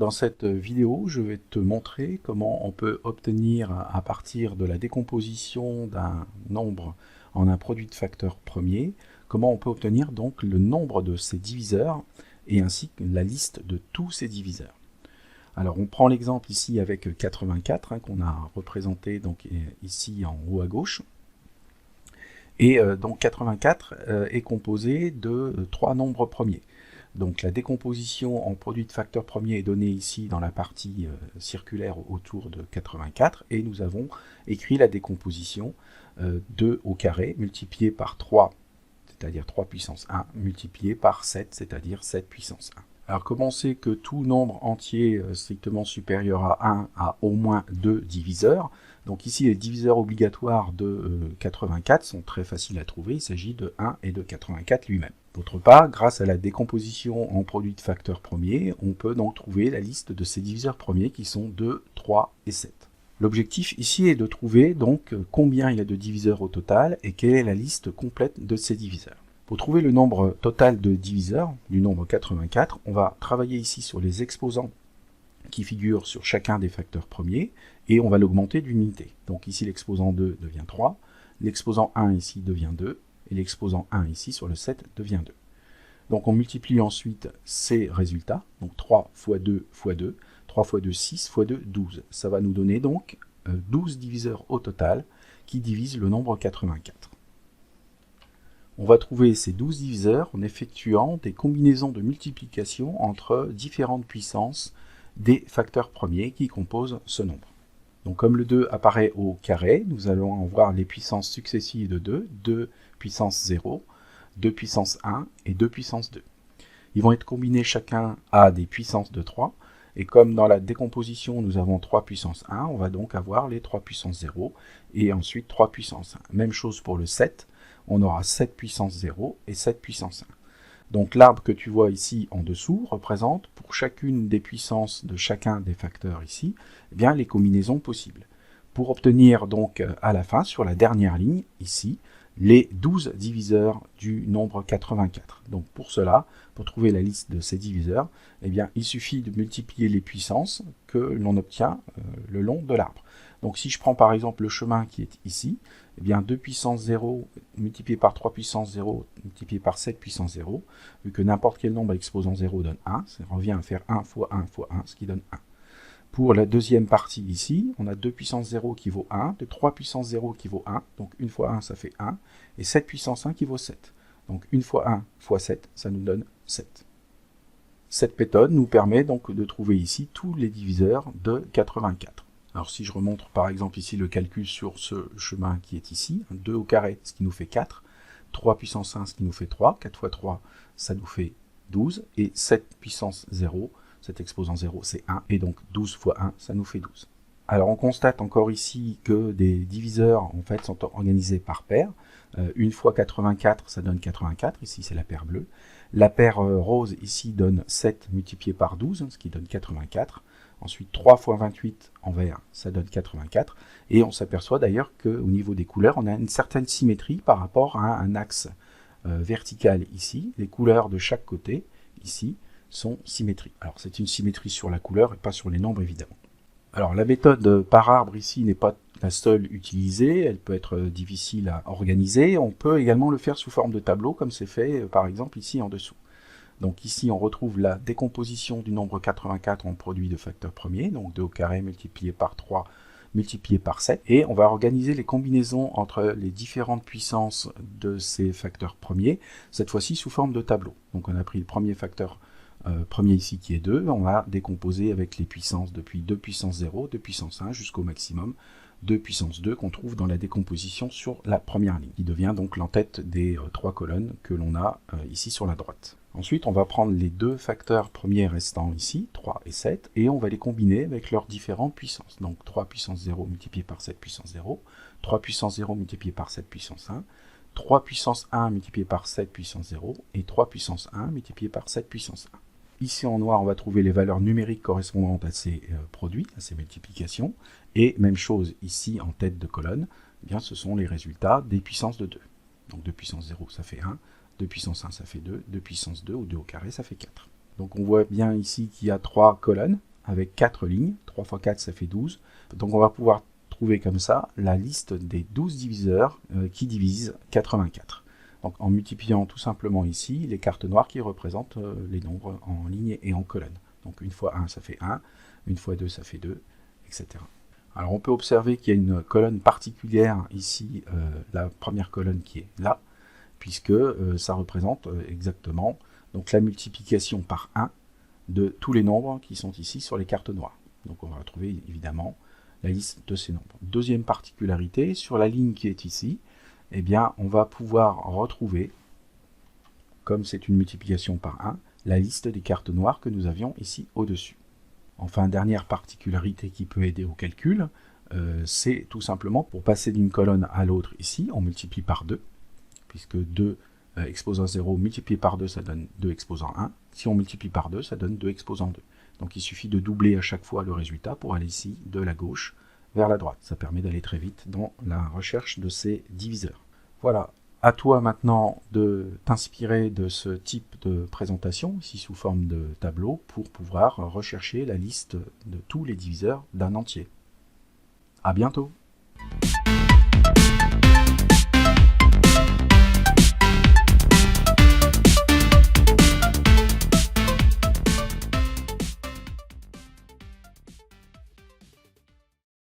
Dans cette vidéo, je vais te montrer comment on peut obtenir à partir de la décomposition d'un nombre en un produit de facteurs premiers, comment on peut obtenir donc le nombre de ses diviseurs et ainsi que la liste de tous ces diviseurs. Alors on prend l'exemple ici avec 84 qu'on a représenté donc ici en haut à gauche. Et donc 84 est composé de trois nombres premiers. Donc la décomposition en produit de facteurs premiers est donnée ici dans la partie circulaire autour de 84 et nous avons écrit la décomposition 2 au carré multiplié par 3, c'est-à-dire 3 puissance 1, multiplié par 7, c'est-à-dire 7 puissance 1. Alors comme on sait que tout nombre entier strictement supérieur à 1 a au moins 2 diviseurs, donc ici les diviseurs obligatoires de 84 sont très faciles à trouver, il s'agit de 1 et de 84 lui-même. D'autre part, grâce à la décomposition en produit de facteurs premiers, on peut donc trouver la liste de ces diviseurs premiers qui sont 2, 3 et 7. L'objectif ici est de trouver donc combien il y a de diviseurs au total et quelle est la liste complète de ces diviseurs. Pour trouver le nombre total de diviseurs du nombre 84, on va travailler ici sur les exposants qui figurent sur chacun des facteurs premiers et on va l'augmenter d'une unité. Donc ici l'exposant 2 devient 3, l'exposant 1 ici devient 2 et l'exposant 1 ici sur le 7 devient 2. Donc on multiplie ensuite ces résultats, donc 3 fois 2 fois 2, 3 fois 2, 6 fois 2, 12. Ça va nous donner donc 12 diviseurs au total qui divisent le nombre 84. On va trouver ces 12 diviseurs en effectuant des combinaisons de multiplication entre différentes puissances des facteurs premiers qui composent ce nombre. Donc comme le 2 apparaît au carré, nous allons en voir les puissances successives de 2, 2 puissance 0, 2 puissance 1 et 2 puissance 2. Ils vont être combinés chacun à des puissances de 3, et comme dans la décomposition nous avons 3 puissance 1, on va donc avoir les 3 puissance 0, et ensuite 3 puissance 1. Même chose pour le 7, on aura 7 puissance 0 et 7 puissance 1. Donc l'arbre que tu vois ici en dessous représente pour chacune des puissances de chacun des facteurs ici, eh bien, les combinaisons possibles. Pour obtenir donc à la fin, sur la dernière ligne, ici, les 12 diviseurs du nombre 84. Donc pour cela, pour trouver la liste de ces diviseurs, eh bien, il suffit de multiplier les puissances que l'on obtient le long de l'arbre. Donc si je prends par exemple le chemin qui est ici, eh bien 2 puissance 0 multiplié par 3 puissance 0 multiplié par 7 puissance 0, vu que n'importe quel nombre exposant 0 donne 1, ça revient à faire 1 fois 1 fois 1, ce qui donne 1. Pour la deuxième partie ici, on a 2 puissance 0 qui vaut 1, de 3 puissance 0 qui vaut 1, donc 1 fois 1 ça fait 1, et 7 puissance 1 qui vaut 7. Donc 1 fois 1 fois 7, ça nous donne 7. Cette méthode nous permet donc de trouver ici tous les diviseurs de 84. Alors si je remonte par exemple ici le calcul sur ce chemin qui est ici, 2 au carré, ce qui nous fait 4, 3 puissance 1, ce qui nous fait 3, 4 fois 3, ça nous fait 12, et 7 puissance 0, cet exposant 0, c'est 1, et donc 12 fois 1, ça nous fait 12. Alors on constate encore ici que des diviseurs en fait sont organisés par paire. 1 fois 84, ça donne 84, ici c'est la paire bleue. La paire rose ici donne 7 multiplié par 12, ce qui donne 84. Ensuite 3 fois 28 en vert, ça donne 84. Et on s'aperçoit d'ailleurs qu'au niveau des couleurs, on a une certaine symétrie par rapport à un axe vertical ici. Les couleurs de chaque côté, ici, sont symétriques. Alors c'est une symétrie sur la couleur et pas sur les nombres évidemment. Alors la méthode par arbre ici n'est pas la seule utilisée, elle peut être difficile à organiser. On peut également le faire sous forme de tableau comme c'est fait par exemple ici en dessous. Donc ici on retrouve la décomposition du nombre 84 en produit de facteurs premiers, donc 2 au carré multiplié par 3 multiplié par 7, et on va organiser les combinaisons entre les différentes puissances de ces facteurs premiers, cette fois-ci sous forme de tableau. Donc on a pris le premier facteur premier ici qui est 2, on va décomposer avec les puissances depuis 2 puissance 0, 2 puissance 1 jusqu'au maximum 2 puissance 2 qu'on trouve dans la décomposition sur la première ligne, qui devient donc l'entête des trois colonnes que l'on a ici sur la droite. Ensuite, on va prendre les deux facteurs premiers restants ici, 3 et 7, et on va les combiner avec leurs différentes puissances. Donc 3 puissance 0 multiplié par 7 puissance 0, 3 puissance 0 multiplié par 7 puissance 1, 3 puissance 1 multiplié par 7 puissance 0, et 3 puissance 1 multiplié par 7 puissance 1. Ici en noir, on va trouver les valeurs numériques correspondantes à ces produits, à ces multiplications. Et même chose ici en tête de colonne, eh bien, ce sont les résultats des puissances de 2. Donc 2 puissance 0, ça fait 1. 2 puissance 1, ça fait 2. 2 puissance 2, ou 2 au carré, ça fait 4. Donc on voit bien ici qu'il y a 3 colonnes, avec 4 lignes. 3 x 4, ça fait 12. Donc on va pouvoir trouver comme ça la liste des 12 diviseurs qui divisent 84. Donc en multipliant tout simplement ici les cartes noires qui représentent les nombres en ligne et en colonne. Donc une fois 1, ça fait 1. Une fois 2, ça fait 2, etc. Alors on peut observer qu'il y a une colonne particulière ici, la première colonne qui est là, puisque ça représente exactement donc, la multiplication par 1 de tous les nombres qui sont ici sur les cartes noires. Donc on va retrouver évidemment la liste de ces nombres. Deuxième particularité, sur la ligne qui est ici, eh bien, on va pouvoir retrouver, comme c'est une multiplication par 1, la liste des cartes noires que nous avions ici au-dessus. Enfin, dernière particularité qui peut aider au calcul, c'est tout simplement pour passer d'une colonne à l'autre ici, on multiplie par 2, puisque 2 exposant 0 multiplié par 2, ça donne 2 exposant 1. Si on multiplie par 2, ça donne 2 exposant 2. Donc il suffit de doubler à chaque fois le résultat pour aller ici de la gauche vers la droite. Ça permet d'aller très vite dans la recherche de ces diviseurs. Voilà, à toi maintenant de t'inspirer de ce type de présentation, ici sous forme de tableau, pour pouvoir rechercher la liste de tous les diviseurs d'un entier. À bientôt!